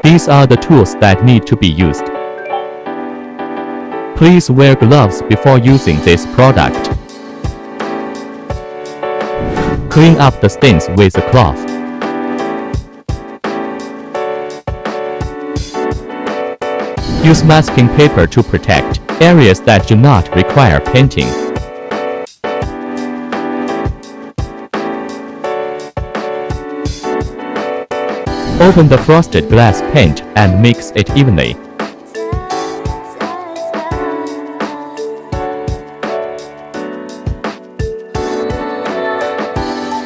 These are the tools that need to be used. Please wear gloves before using this product. Clean up the stains with a cloth. Use masking paper to protect areas that do not require painting. Open the frosted glass paint and mix it evenly.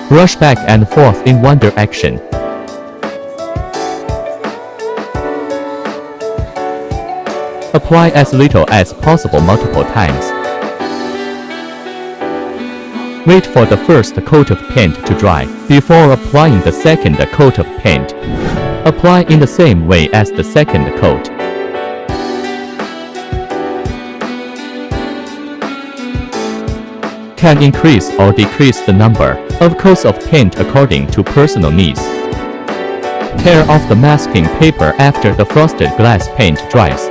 Brush back and forth in one direction. Apply as little as possible multiple times. Wait for the first coat of paint to dry before applying the second coat of paint. Apply in the same way as the second coat. Can increase or decrease the number of coats of paint according to personal needs. Tear off the masking paper after the frosted glass paint dries.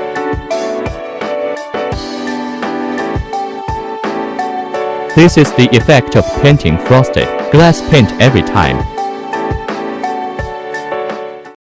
This is the effect of painting frosted glass paint every time.